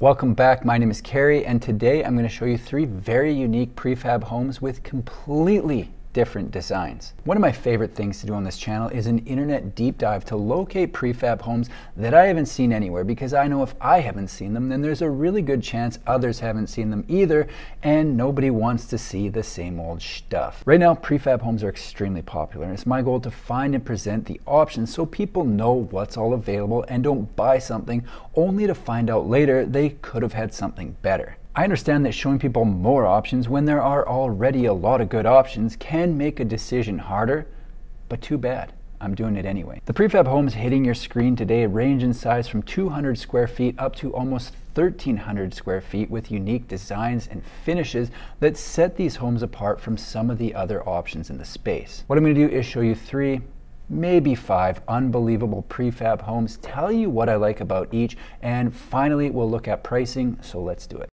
Welcome back. My name is Carrie, and today I'm going to show you 3 very unique prefab homes with completely different designs. One of my favorite things to do on this channel is an internet deep dive to locate prefab homes that I haven't seen anywhere, because I know if I haven't seen them, then there's a really good chance others haven't seen them either, and nobody wants to see the same old stuff. Right now, prefab homes are extremely popular, and it's my goal to find and present the options so people know what's all available and don't buy something only to find out later they could have had something better. I understand that showing people more options when there are already a lot of good options can make a decision harder, but too bad. I'm doing it anyway. The prefab homes hitting your screen today range in size from 200 square feet up to almost 1,300 square feet, with unique designs and finishes that set these homes apart from some of the other options in the space. What I'm going to do is show you 3, maybe 5 unbelievable prefab homes, tell you what I like about each, and finally we'll look at pricing, so let's do it.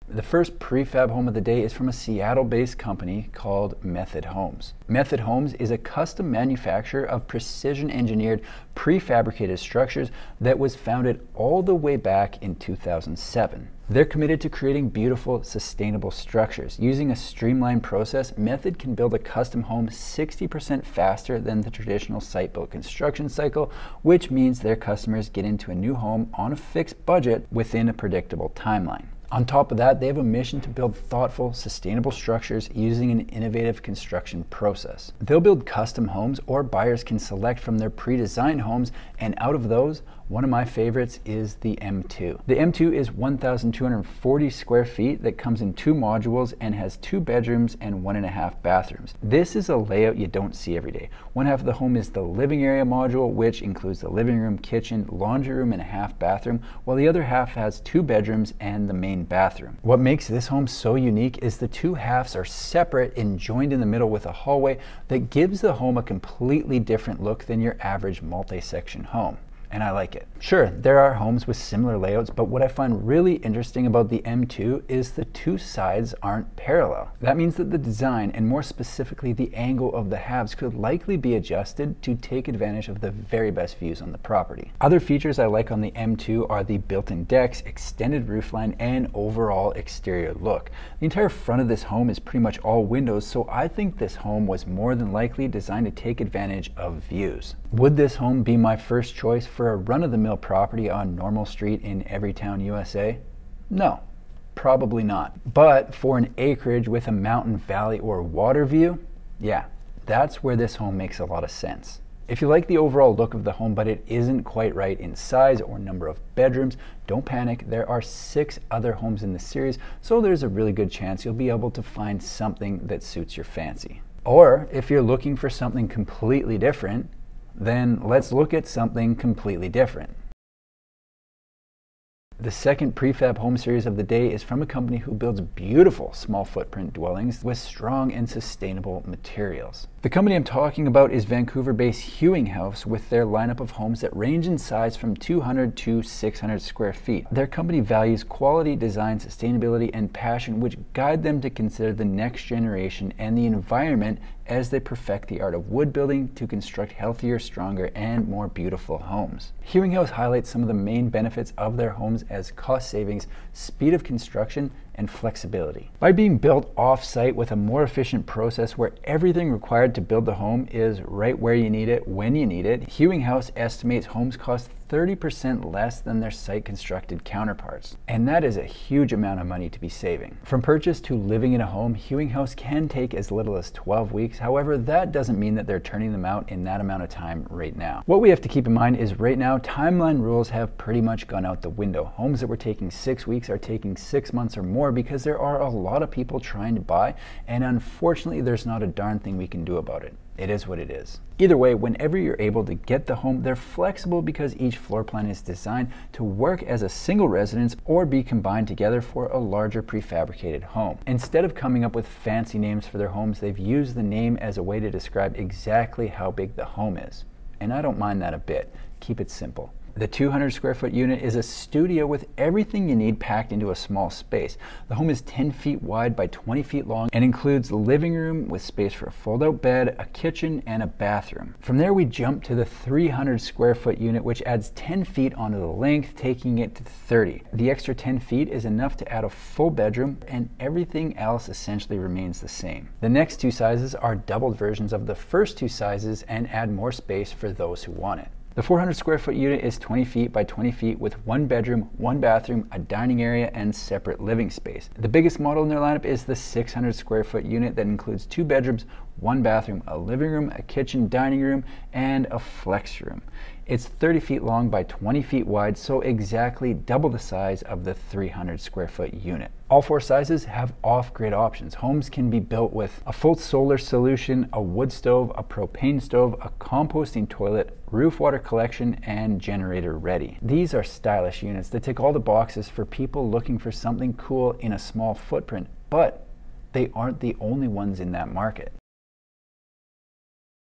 The first prefab home of the day is from a Seattle-based company called Method Homes. Method Homes is a custom manufacturer of precision-engineered prefabricated structures that was founded all the way back in 2007. They're committed to creating beautiful, sustainable structures. Using a streamlined process, Method can build a custom home 60% faster than the traditional site-built construction cycle, which means their customers get into a new home on a fixed budget within a predictable timeline. On top of that, they have a mission to build thoughtful, sustainable structures using an innovative construction process. They'll build custom homes, or buyers can select from their pre-designed homes, and out of those, one of my favorites is the M2. The M2 is 1,240 square feet that comes in 2 modules and has 2 bedrooms and 1.5 bathrooms. This is a layout you don't see every day. One half of the home is the living area module, which includes the living room, kitchen, laundry room, and a half bathroom, while the other half has 2 bedrooms and the main bathroom. What makes this home so unique is the 2 halves are separate and joined in the middle with a hallway that gives the home a completely different look than your average multi-section home. And I like it. Sure, there are homes with similar layouts, but what I find really interesting about the M2 is the 2 sides aren't parallel. That means that the design, and more specifically the angle of the halves, could likely be adjusted to take advantage of the very best views on the property. Other features I like on the M2 are the built-in decks, extended roofline, and overall exterior look. The entire front of this home is pretty much all windows, so I think this home was more than likely designed to take advantage of views. Would this home be my first choice for a run-of-the-mill property on Normal Street in Everytown, USA? No, probably not. But for an acreage with a mountain, valley, or water view, yeah, that's where this home makes a lot of sense. If you like the overall look of the home, but it isn't quite right in size or number of bedrooms, don't panic. There are 6 other homes in the series, so there's a really good chance you'll be able to find something that suits your fancy. Or if you're looking for something completely different, then let's look at something completely different. The second prefab home series of the day is from a company who builds beautiful small footprint dwellings with strong and sustainable materials. The company I'm talking about is Vancouver-based Hewing House, with their lineup of homes that range in size from 200 to 600 square feet. Their company values quality, design, sustainability, and passion, which guide them to consider the next generation and the environment as they perfect the art of wood building to construct healthier, stronger, and more beautiful homes. Hewing House highlights some of the main benefits of their homes as cost savings, speed of construction, and flexibility. By being built off-site with a more efficient process where everything required to build the home is right where you need it, when you need it, Hewing House estimates homes cost 30% less than their site-constructed counterparts. And that is a huge amount of money to be saving. From purchase to living in a home, Hewing House can take as little as 12 weeks. However, that doesn't mean that they're turning them out in that amount of time right now. What we have to keep in mind is right now, timeline rules have pretty much gone out the window. Homes that were taking 6 weeks are taking 6 months or more because there are a lot of people trying to buy, and unfortunately, there's not a darn thing we can do about it. It is what it is. Either way, whenever you're able to get the home, they're flexible because each floor plan is designed to work as a single residence or be combined together for a larger prefabricated home. Instead of coming up with fancy names for their homes, they've used the name as a way to describe exactly how big the home is. And I don't mind that a bit. Keep it simple. The 200 square foot unit is a studio with everything you need packed into a small space. The home is 10 feet wide by 20 feet long and includes the living room with space for a fold-out bed, a kitchen, and a bathroom. From there we jump to the 300 square foot unit, which adds 10 feet onto the length, taking it to 30. The extra 10 feet is enough to add a full bedroom, and everything else essentially remains the same. The next two sizes are doubled versions of the first two sizes and add more space for those who want it. The 400 square foot unit is 20 feet by 20 feet with one bedroom, one bathroom, a dining area, and separate living space. The biggest model in their lineup is the 600 square foot unit that includes two bedrooms, one bathroom, a living room, a kitchen, dining room, and a flex room. It's 30 feet long by 20 feet wide, so exactly double the size of the 300 square foot unit. All four sizes have off-grid options. Homes can be built with a full solar solution, a wood stove, a propane stove, a composting toilet, roof water collection, and generator ready. These are stylish units that tick all the boxes for people looking for something cool in a small footprint, but they aren't the only ones in that market.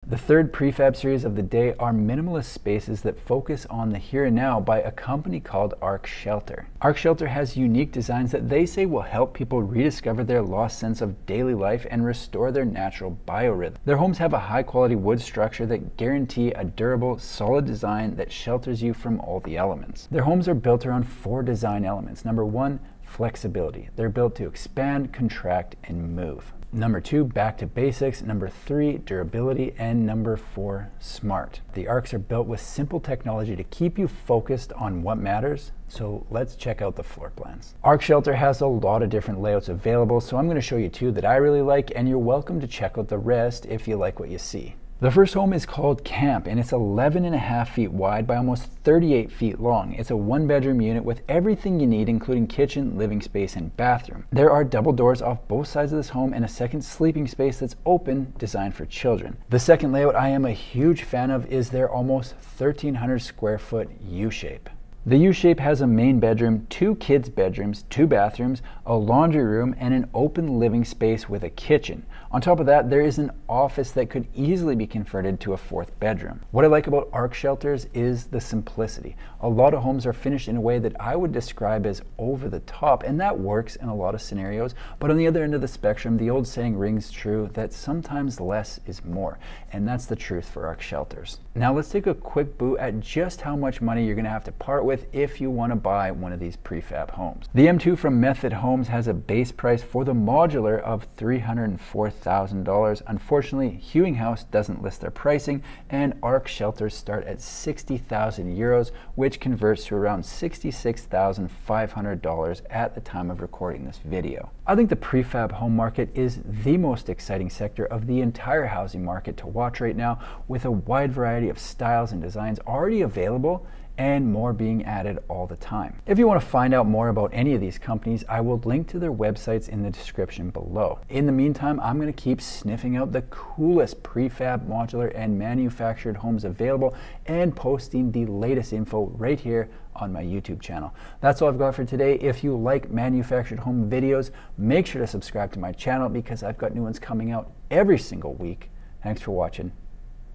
The third prefab series of the day are minimalist spaces that focus on the here and now by a company called Ark Shelter. Ark Shelter has unique designs that they say will help people rediscover their lost sense of daily life and restore their natural biorhythm. Their homes have a high quality wood structure that guarantee a durable, solid design that shelters you from all the elements. Their homes are built around four design elements. Number one, flexibility. They're built to expand, contract, and move. Number two, back to basics. Number three, durability. And number four, smart. The Arks are built with simple technology to keep you focused on what matters. So let's check out the floor plans. Ark Shelter has a lot of different layouts available, so I'm going to show you two that I really like, and you're welcome to check out the rest if you like what you see. The first home is called Camp, and it's 11.5 feet wide by almost 38 feet long. It's a one-bedroom unit with everything you need, including kitchen, living space, and bathroom. There are double doors off both sides of this home and a second sleeping space that's open, designed for children. The second layout I am a huge fan of is their almost 1,300 square foot U-shape. The U-shape has a main bedroom, two kids' bedrooms, two bathrooms, a laundry room, and an open living space with a kitchen. On top of that, there is an office that could easily be converted to a fourth bedroom. What I like about Ark Shelters is the simplicity. A lot of homes are finished in a way that I would describe as over the top, and that works in a lot of scenarios. But on the other end of the spectrum, the old saying rings true that sometimes less is more, and that's the truth for Ark Shelters. Now let's take a quick boot at just how much money you're going to have to part with if you want to buy one of these prefab homes. The M2 from Method Homes has a base price for the modular of $304,000. Unfortunately, Hewing House doesn't list their pricing, and Ark Shelters start at 60,000 euros, which converts to around $66,500 at the time of recording this video. I think the prefab home market is the most exciting sector of the entire housing market to watch right now, with a wide variety of styles and designs already available and more being added all the time. If you want to find out more about any of these companies, I will link to their websites in the description below. In the meantime, I'm going to keep sniffing out the coolest prefab, modular, and manufactured homes available and posting the latest info right here on my YouTube channel. That's all I've got for today. If you like manufactured home videos, make sure to subscribe to my channel because I've got new ones coming out every single week. Thanks for watching.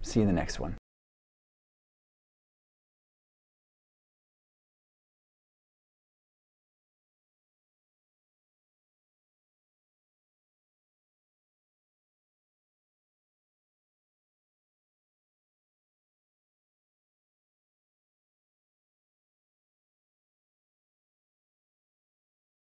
See you in the next one.